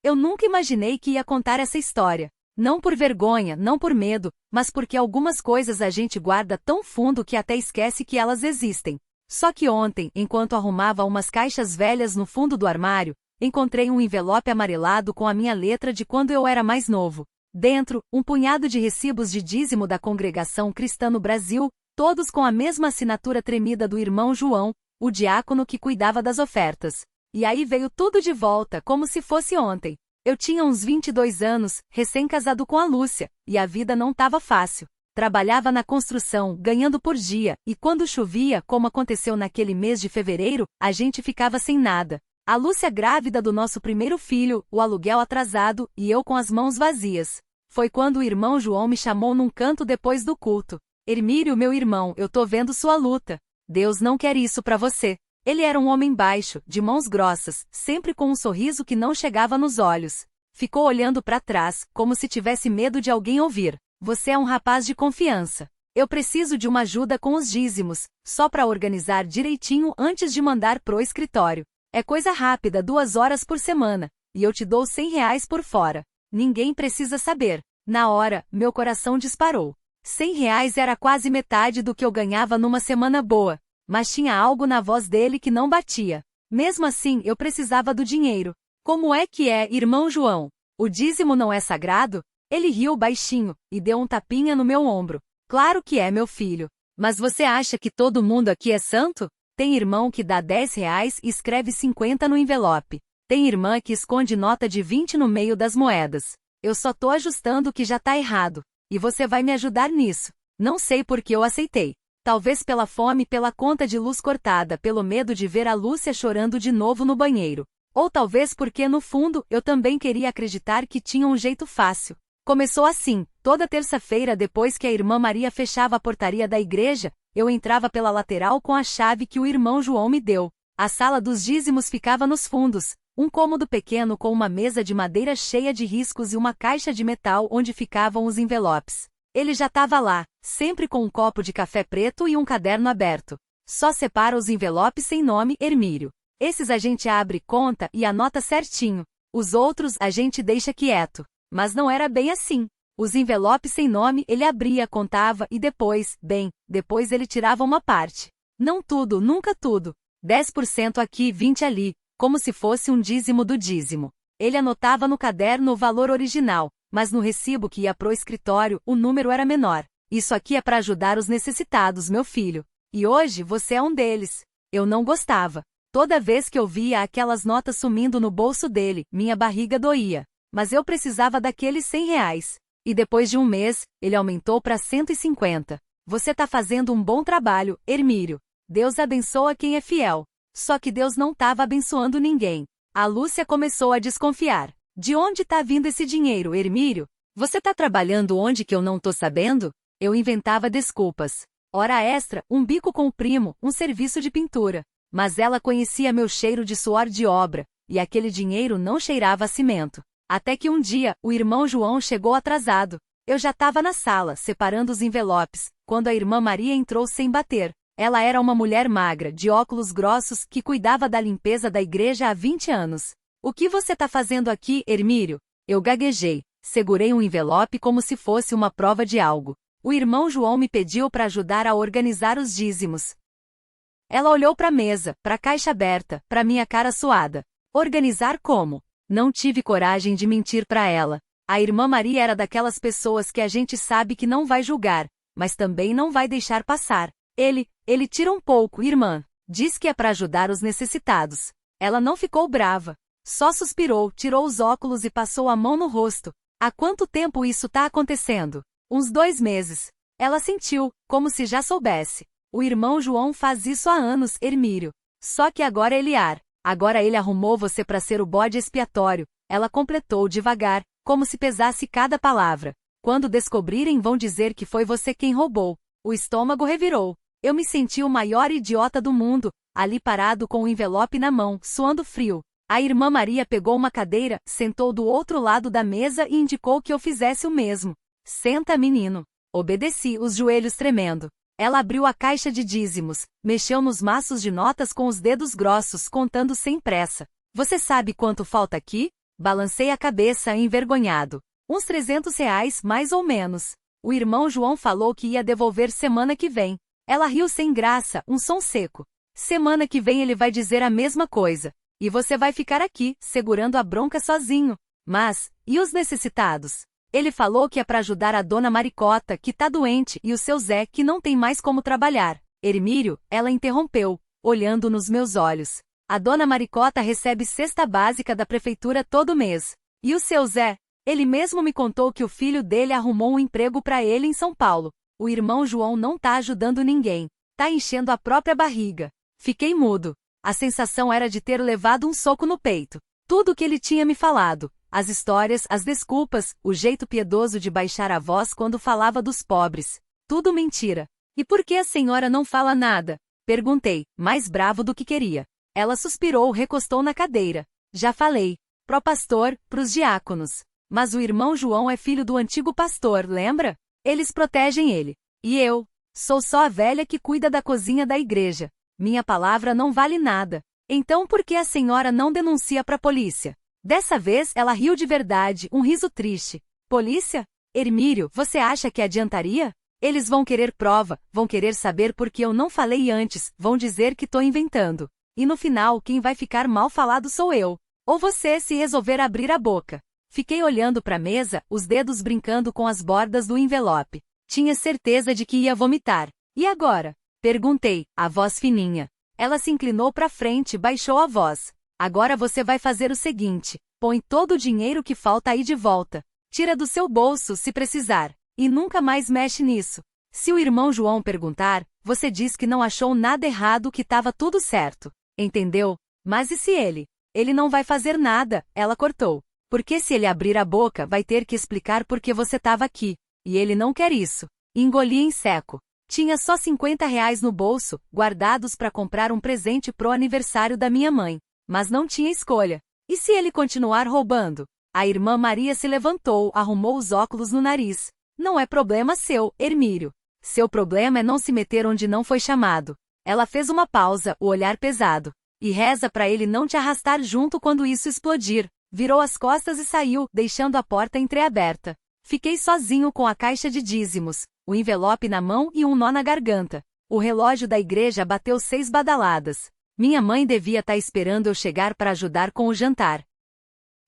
Eu nunca imaginei que ia contar essa história. Não por vergonha, não por medo, mas porque algumas coisas a gente guarda tão fundo que até esquece que elas existem. Só que ontem, enquanto arrumava umas caixas velhas no fundo do armário, encontrei um envelope amarelado com a minha letra de quando eu era mais novo. Dentro, um punhado de recibos de dízimo da Congregação Cristã no Brasil, todos com a mesma assinatura tremida do irmão João, o diácono que cuidava das ofertas. E aí veio tudo de volta, como se fosse ontem. Eu tinha uns 22 anos, recém-casado com a Lúcia, e a vida não estava fácil. Trabalhava na construção, ganhando por dia, e quando chovia, como aconteceu naquele mês de fevereiro, a gente ficava sem nada. A Lúcia grávida do nosso primeiro filho, o aluguel atrasado, e eu com as mãos vazias. Foi quando o irmão João me chamou num canto depois do culto. Hermírio, meu irmão, eu tô vendo sua luta. Deus não quer isso pra você. Ele era um homem baixo, de mãos grossas, sempre com um sorriso que não chegava nos olhos. Ficou olhando para trás, como se tivesse medo de alguém ouvir. Você é um rapaz de confiança. Eu preciso de uma ajuda com os dízimos, só para organizar direitinho antes de mandar pro escritório. É coisa rápida, 2 horas por semana, e eu te dou R$ 100 por fora. Ninguém precisa saber. Na hora, meu coração disparou. R$ 100 era quase metade do que eu ganhava numa semana boa. Mas tinha algo na voz dele que não batia. Mesmo assim, eu precisava do dinheiro. Como é que é, irmão João? O dízimo não é sagrado? Ele riu baixinho, e deu um tapinha no meu ombro. Claro que é, meu filho. Mas você acha que todo mundo aqui é santo? Tem irmão que dá R$ 10 e escreve 50 no envelope. Tem irmã que esconde nota de 20 no meio das moedas. Eu só tô ajustando o que já tá errado. E você vai me ajudar nisso. Não sei por que eu aceitei. Talvez pela fome, pela conta de luz cortada, pelo medo de ver a Lúcia chorando de novo no banheiro. Ou talvez porque, no fundo, eu também queria acreditar que tinha um jeito fácil. Começou assim, toda terça-feira depois que a irmã Maria fechava a portaria da igreja, eu entrava pela lateral com a chave que o irmão João me deu. A sala dos dízimos ficava nos fundos, um cômodo pequeno com uma mesa de madeira cheia de riscos e uma caixa de metal onde ficavam os envelopes. Ele já estava lá, sempre com um copo de café preto e um caderno aberto. Só separa os envelopes sem nome, Hermírio. Esses a gente abre conta e anota certinho. Os outros a gente deixa quieto. Mas não era bem assim. Os envelopes sem nome ele abria, contava e depois ele tirava uma parte. Não tudo, nunca tudo. 10% aqui, 20 ali, como se fosse um dízimo do dízimo. Ele anotava no caderno o valor original, mas no recibo que ia pro escritório, o número era menor. Isso aqui é para ajudar os necessitados, meu filho. E hoje você é um deles. Eu não gostava. Toda vez que eu via aquelas notas sumindo no bolso dele, minha barriga doía. Mas eu precisava daqueles R$ 100. E depois de um mês, ele aumentou para 150. Você tá fazendo um bom trabalho, Hermírio. Deus abençoa quem é fiel. Só que Deus não estava abençoando ninguém. A Lúcia começou a desconfiar. De onde tá vindo esse dinheiro, Hermírio? Você tá trabalhando onde que eu não tô sabendo? Eu inventava desculpas. Hora extra, um bico com o primo, um serviço de pintura. Mas ela conhecia meu cheiro de suor de obra, e aquele dinheiro não cheirava a cimento. Até que um dia, o irmão João chegou atrasado. Eu já estava na sala, separando os envelopes, quando a irmã Maria entrou sem bater. Ela era uma mulher magra, de óculos grossos, que cuidava da limpeza da igreja há 20 anos. O que você tá fazendo aqui, Hermírio? Eu gaguejei. Segurei um envelope como se fosse uma prova de algo. O irmão João me pediu para ajudar a organizar os dízimos. Ela olhou para a mesa, para a caixa aberta, para minha cara suada. Organizar como? Não tive coragem de mentir para ela. A irmã Maria era daquelas pessoas que a gente sabe que não vai julgar, mas também não vai deixar passar. Ele tira um pouco, irmã. Diz que é para ajudar os necessitados. Ela não ficou brava. Só suspirou, tirou os óculos e passou a mão no rosto. Há quanto tempo isso tá acontecendo? Uns 2 meses. Ela sentiu, como se já soubesse. O irmão João faz isso há anos, Hermírio. Só que agora agora ele arrumou você para ser o bode expiatório. Ela completou devagar, como se pesasse cada palavra. Quando descobrirem vão dizer que foi você quem roubou. O estômago revirou. Eu me senti o maior idiota do mundo, ali parado com o envelope na mão, suando frio. A irmã Maria pegou uma cadeira, sentou do outro lado da mesa e indicou que eu fizesse o mesmo. Senta, menino. Obedeci, os joelhos tremendo. Ela abriu a caixa de dízimos, mexeu nos maços de notas com os dedos grossos, contando sem pressa. Você sabe quanto falta aqui? Balancei a cabeça envergonhado. Uns R$ 300, mais ou menos. O irmão João falou que ia devolver semana que vem. Ela riu sem graça, um som seco. Semana que vem ele vai dizer a mesma coisa. E você vai ficar aqui, segurando a bronca sozinho. Mas, e os necessitados? Ele falou que é para ajudar a dona Maricota, que tá doente, e o seu Zé, que não tem mais como trabalhar. Hermírio, ela interrompeu, olhando nos meus olhos. A dona Maricota recebe cesta básica da prefeitura todo mês. E o seu Zé? Ele mesmo me contou que o filho dele arrumou um emprego para ele em São Paulo. O irmão João não tá ajudando ninguém. Tá enchendo a própria barriga. Fiquei mudo. A sensação era de ter levado um soco no peito. Tudo o que ele tinha me falado. As histórias, as desculpas, o jeito piedoso de baixar a voz quando falava dos pobres. Tudo mentira. E por que a senhora não fala nada? Perguntei, mais bravo do que queria. Ela suspirou, recostou na cadeira. Já falei. Pro pastor, pros diáconos. Mas o irmão João é filho do antigo pastor, lembra? Eles protegem ele. E eu? Sou só a velha que cuida da cozinha da igreja. Minha palavra não vale nada. Então por que a senhora não denuncia pra polícia? Dessa vez ela riu de verdade, um riso triste. Polícia? Hermírio, você acha que adiantaria? Eles vão querer prova, vão querer saber por que eu não falei antes, vão dizer que tô inventando. E no final quem vai ficar mal falado sou eu. Ou você se resolver abrir a boca. Fiquei olhando para a mesa, os dedos brincando com as bordas do envelope. Tinha certeza de que ia vomitar. E agora? Perguntei, a voz fininha. Ela se inclinou para frente e baixou a voz. Agora você vai fazer o seguinte: põe todo o dinheiro que falta aí de volta. Tira do seu bolso se precisar. E nunca mais mexe nisso. Se o irmão João perguntar, você diz que não achou nada errado, que estava tudo certo. Entendeu? Mas e se ele? Ele não vai fazer nada, ela cortou. Porque se ele abrir a boca, vai ter que explicar por que você estava aqui. E ele não quer isso. Engoli em seco. Tinha só R$ 50 no bolso, guardados para comprar um presente pro aniversário da minha mãe. Mas não tinha escolha. E se ele continuar roubando? A irmã Maria se levantou, arrumou os óculos no nariz. Não é problema seu, Hermírio. Seu problema é não se meter onde não foi chamado. Ela fez uma pausa, o olhar pesado. E reza para ele não te arrastar junto quando isso explodir. Virou as costas e saiu, deixando a porta entreaberta. Fiquei sozinho com a caixa de dízimos, o envelope na mão e um nó na garganta. O relógio da igreja bateu 6 badaladas. Minha mãe devia estar esperando eu chegar para ajudar com o jantar.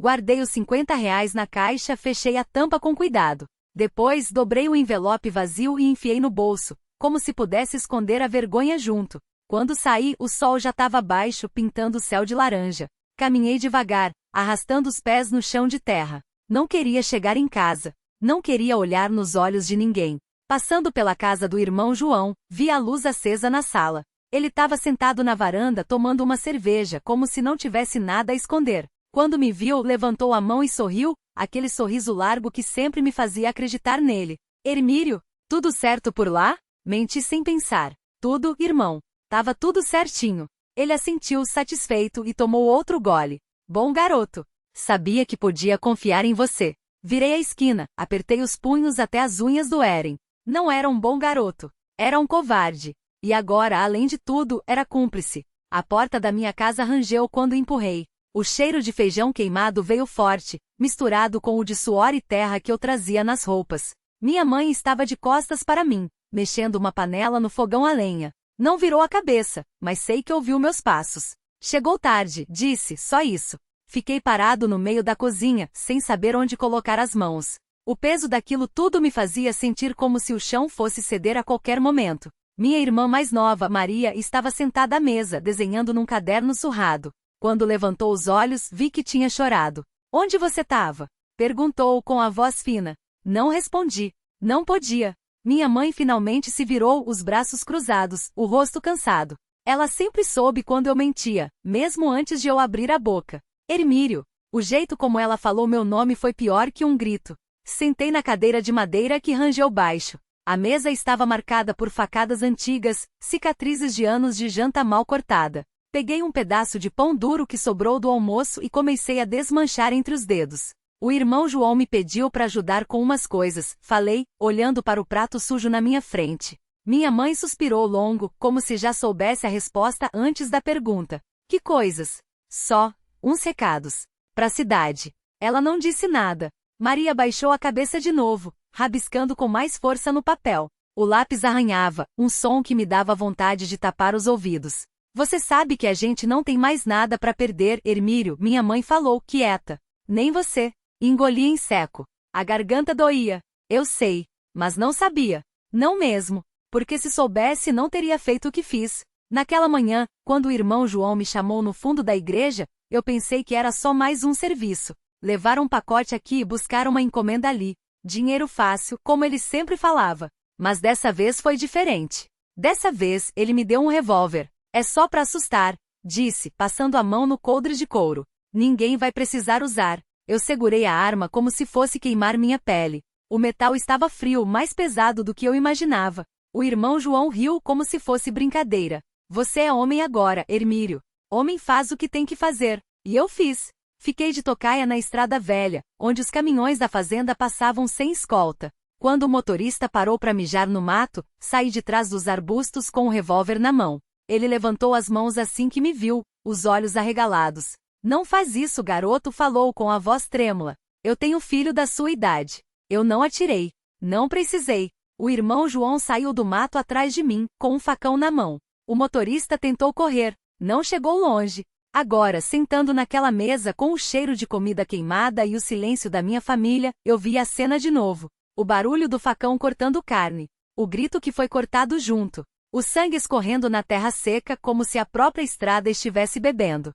Guardei os R$ 50 na caixa, fechei a tampa com cuidado. Depois, dobrei o envelope vazio e enfiei no bolso, como se pudesse esconder a vergonha junto. Quando saí, o sol já estava baixo, pintando o céu de laranja. Caminhei devagar, arrastando os pés no chão de terra. Não queria chegar em casa. Não queria olhar nos olhos de ninguém. Passando pela casa do irmão João, vi a luz acesa na sala. Ele estava sentado na varanda tomando uma cerveja, como se não tivesse nada a esconder. Quando me viu, levantou a mão e sorriu, aquele sorriso largo que sempre me fazia acreditar nele. Hermírio, tudo certo por lá? Menti sem pensar. Tudo, irmão. Tava tudo certinho. Ele assentiu satisfeito e tomou outro gole. Bom garoto. Sabia que podia confiar em você. Virei a esquina, apertei os punhos até as unhas doerem. Não era um bom garoto. Era um covarde. E agora, além de tudo, era cúmplice. A porta da minha casa rangeu quando empurrei. O cheiro de feijão queimado veio forte, misturado com o de suor e terra que eu trazia nas roupas. Minha mãe estava de costas para mim, mexendo uma panela no fogão a lenha. Não virou a cabeça, mas sei que ouviu meus passos. Chegou tarde, disse, só isso. Fiquei parado no meio da cozinha, sem saber onde colocar as mãos. O peso daquilo tudo me fazia sentir como se o chão fosse ceder a qualquer momento. Minha irmã mais nova, Maria, estava sentada à mesa, desenhando num caderno surrado. Quando levantou os olhos, vi que tinha chorado. Onde você estava? Perguntou com a voz fina. Não respondi. Não podia. Minha mãe finalmente se virou, os braços cruzados, o rosto cansado. Ela sempre soube quando eu mentia, mesmo antes de eu abrir a boca. Hermírio. O jeito como ela falou meu nome foi pior que um grito. Sentei na cadeira de madeira que rangeu baixo. A mesa estava marcada por facadas antigas, cicatrizes de anos de janta mal cortada. Peguei um pedaço de pão duro que sobrou do almoço e comecei a desmanchar entre os dedos. O irmão João me pediu para ajudar com umas coisas, falei, olhando para o prato sujo na minha frente. Minha mãe suspirou longo, como se já soubesse a resposta antes da pergunta. Que coisas? Só, uns recados. Pra cidade. Ela não disse nada. Maria baixou a cabeça de novo, rabiscando com mais força no papel. O lápis arranhava, um som que me dava vontade de tapar os ouvidos. Você sabe que a gente não tem mais nada pra perder, Hermílio, minha mãe falou, quieta. Nem você. Engoli em seco. A garganta doía. Eu sei. Mas não sabia. Não mesmo. Porque se soubesse não teria feito o que fiz. Naquela manhã, quando o irmão João me chamou no fundo da igreja, eu pensei que era só mais um serviço. Levar um pacote aqui e buscar uma encomenda ali. Dinheiro fácil, como ele sempre falava. Mas dessa vez foi diferente. Dessa vez, ele me deu um revólver. É só pra assustar, disse, passando a mão no coldre de couro. Ninguém vai precisar usar. Eu segurei a arma como se fosse queimar minha pele. O metal estava frio, mais pesado do que eu imaginava. O irmão João riu como se fosse brincadeira. Você é homem agora, Hermílio. Homem faz o que tem que fazer. E eu fiz. Fiquei de tocaia na estrada velha, onde os caminhões da fazenda passavam sem escolta. Quando o motorista parou para mijar no mato, saí de trás dos arbustos com o revólver na mão. Ele levantou as mãos assim que me viu, os olhos arregalados. Não faz isso, garoto, falou com a voz trêmula. Eu tenho filho da sua idade. Eu não atirei. Não precisei. O irmão João saiu do mato atrás de mim, com um facão na mão. O motorista tentou correr. Não chegou longe. Agora, sentando naquela mesa com o cheiro de comida queimada e o silêncio da minha família, eu vi a cena de novo. O barulho do facão cortando carne. O grito que foi cortado junto. O sangue escorrendo na terra seca como se a própria estrada estivesse bebendo.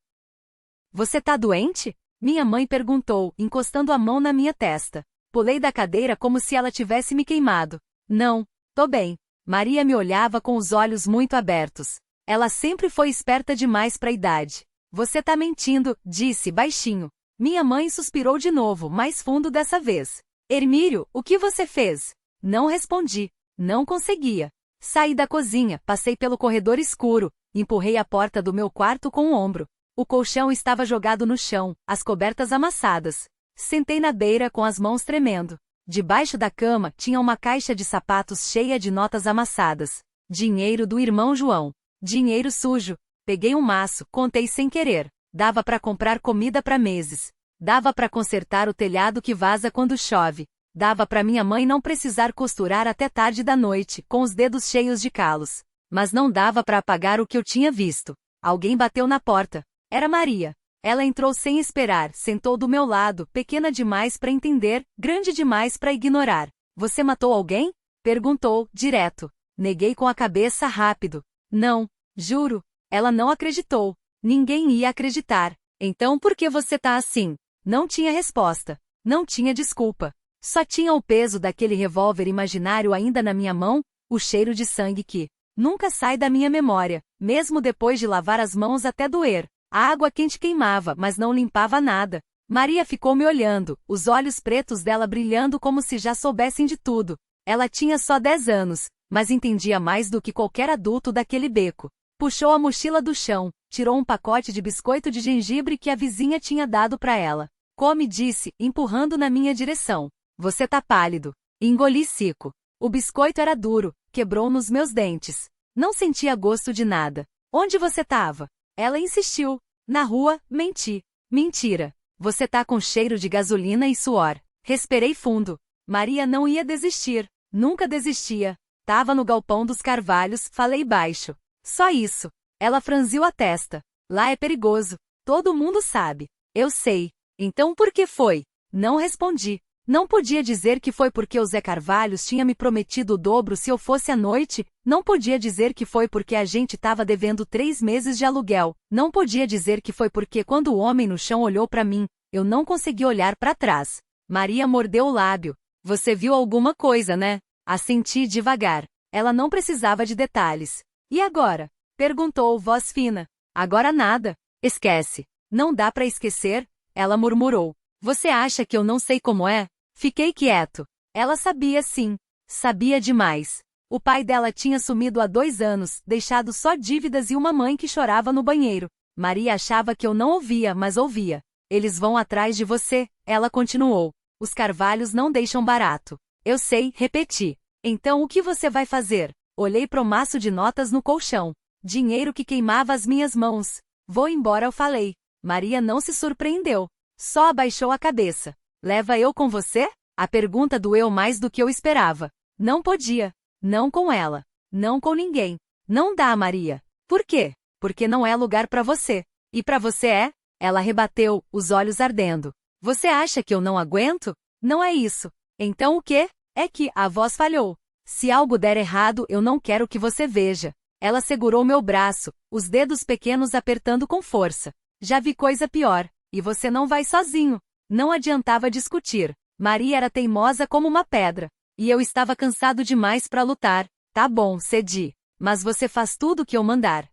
Você tá doente? Minha mãe perguntou, encostando a mão na minha testa. Pulei da cadeira como se ela tivesse me queimado. Não, tô bem. Maria me olhava com os olhos muito abertos. Ela sempre foi esperta demais pra idade. Você tá mentindo, disse baixinho. Minha mãe suspirou de novo, mais fundo dessa vez. Hermílio, o que você fez? Não respondi. Não conseguia. Saí da cozinha, passei pelo corredor escuro, empurrei a porta do meu quarto com o ombro. O colchão estava jogado no chão, as cobertas amassadas. Sentei na beira com as mãos tremendo. Debaixo da cama tinha uma caixa de sapatos cheia de notas amassadas. Dinheiro do irmão João. Dinheiro sujo. Peguei um maço, contei sem querer. Dava para comprar comida para meses. Dava para consertar o telhado que vaza quando chove. Dava para minha mãe não precisar costurar até tarde da noite, com os dedos cheios de calos. Mas não dava para apagar o que eu tinha visto. Alguém bateu na porta. Era Maria. Ela entrou sem esperar, sentou do meu lado, pequena demais para entender, grande demais para ignorar. Você matou alguém? Perguntou, direto. Neguei com a cabeça rápido. Não, juro. Ela não acreditou. Ninguém ia acreditar. Então por que você tá assim? Não tinha resposta. Não tinha desculpa. Só tinha o peso daquele revólver imaginário ainda na minha mão, o cheiro de sangue que nunca sai da minha memória, mesmo depois de lavar as mãos até doer. A água quente queimava, mas não limpava nada. Maria ficou me olhando, os olhos pretos dela brilhando como se já soubessem de tudo. Ela tinha só 10 anos, mas entendia mais do que qualquer adulto daquele beco. Puxou a mochila do chão, tirou um pacote de biscoito de gengibre que a vizinha tinha dado para ela. Come, disse, empurrando na minha direção. Você tá pálido. Engoli seco. O biscoito era duro, quebrou nos meus dentes. Não sentia gosto de nada. Onde você tava? Ela insistiu. Na rua, menti. Mentira. Você tá com cheiro de gasolina e suor. Respirei fundo. Maria não ia desistir. Nunca desistia. Tava no galpão dos Carvalhos, falei baixo. Só isso. Ela franziu a testa. Lá é perigoso. Todo mundo sabe. Eu sei. Então por que foi? Não respondi. Não podia dizer que foi porque o Zé Carvalhos tinha me prometido o dobro se eu fosse à noite, não podia dizer que foi porque a gente estava devendo 3 meses de aluguel, não podia dizer que foi porque quando o homem no chão olhou para mim, eu não consegui olhar para trás. Maria mordeu o lábio. Você viu alguma coisa, né? Assenti devagar. Ela não precisava de detalhes. E agora? Perguntou, voz fina. Agora nada. Esquece. Não dá para esquecer? Ela murmurou. Você acha que eu não sei como é? Fiquei quieto. Ela sabia sim. Sabia demais. O pai dela tinha sumido há 2 anos, deixado só dívidas e uma mãe que chorava no banheiro. Maria achava que eu não ouvia, mas ouvia. Eles vão atrás de você, ela continuou. Os Carvalhos não deixam barato. Eu sei, repeti. Então o que você vai fazer? Olhei pro maço de notas no colchão. Dinheiro que queimava as minhas mãos. Vou embora, eu falei. Maria não se surpreendeu. Só abaixou a cabeça. Leva eu com você? A pergunta doeu mais do que eu esperava. Não podia. Não com ela. Não com ninguém. Não dá, Maria. Por quê? Porque não é lugar pra você. E pra você é? Ela rebateu, os olhos ardendo. Você acha que eu não aguento? Não é isso. Então o quê? É que a voz falhou. Se algo der errado, eu não quero que você veja. Ela segurou meu braço, os dedos pequenos apertando com força. Já vi coisa pior. E você não vai sozinho. Não adiantava discutir. Maria era teimosa como uma pedra. E eu estava cansado demais para lutar. Tá bom, cedi. Mas você faz tudo o que eu mandar.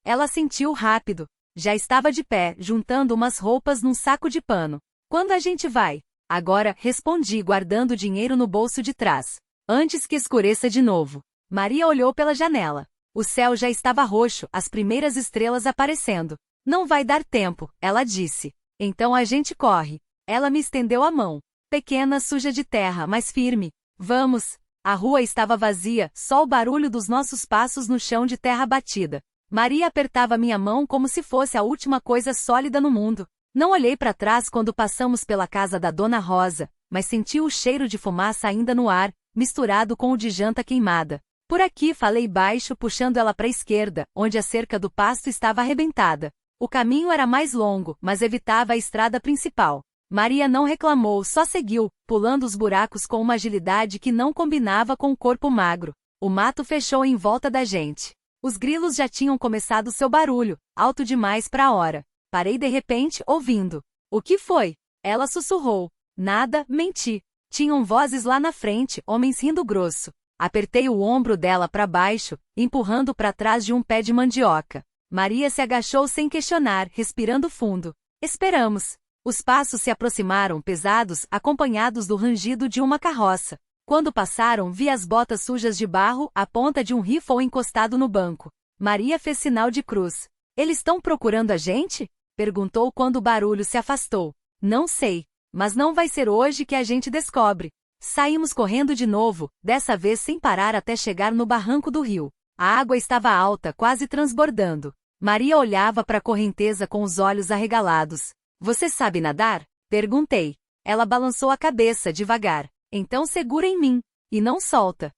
Ela sentiu rápido. Já estava de pé, juntando umas roupas num saco de pano. Quando a gente vai? Agora, respondi, guardando o dinheiro no bolso de trás. Antes que escureça de novo. Maria olhou pela janela. O céu já estava roxo, as primeiras estrelas aparecendo. Não vai dar tempo, ela disse. Então a gente corre. Ela me estendeu a mão. Pequena, suja de terra, mas firme. Vamos. A rua estava vazia, só o barulho dos nossos passos no chão de terra batida. Maria apertava minha mão como se fosse a última coisa sólida no mundo. Não olhei para trás quando passamos pela casa da Dona Rosa, mas senti o cheiro de fumaça ainda no ar, misturado com o de janta queimada. Por aqui, falei baixo, puxando ela para a esquerda, onde a cerca do pasto estava arrebentada. O caminho era mais longo, mas evitava a estrada principal. Maria não reclamou, só seguiu, pulando os buracos com uma agilidade que não combinava com o corpo magro. O mato fechou em volta da gente. Os grilos já tinham começado seu barulho, alto demais para a hora. Parei de repente, ouvindo. O que foi? Ela sussurrou. Nada, menti. Tinham vozes lá na frente, homens rindo grosso. Apertei o ombro dela para baixo, empurrando para trás de um pé de mandioca. Maria se agachou sem questionar, respirando fundo. Esperamos. Os passos se aproximaram pesados, acompanhados do rangido de uma carroça. Quando passaram, vi as botas sujas de barro, a ponta de um rifle encostado no banco. Maria fez sinal de cruz. Eles estão procurando a gente? Perguntou quando o barulho se afastou. Não sei. Mas não vai ser hoje que a gente descobre. Saímos correndo de novo, dessa vez sem parar até chegar no barranco do rio. A água estava alta, quase transbordando. Maria olhava para a correnteza com os olhos arregalados. Você sabe nadar? Perguntei. Ela balançou a cabeça devagar. Então segura em mim. E não solta.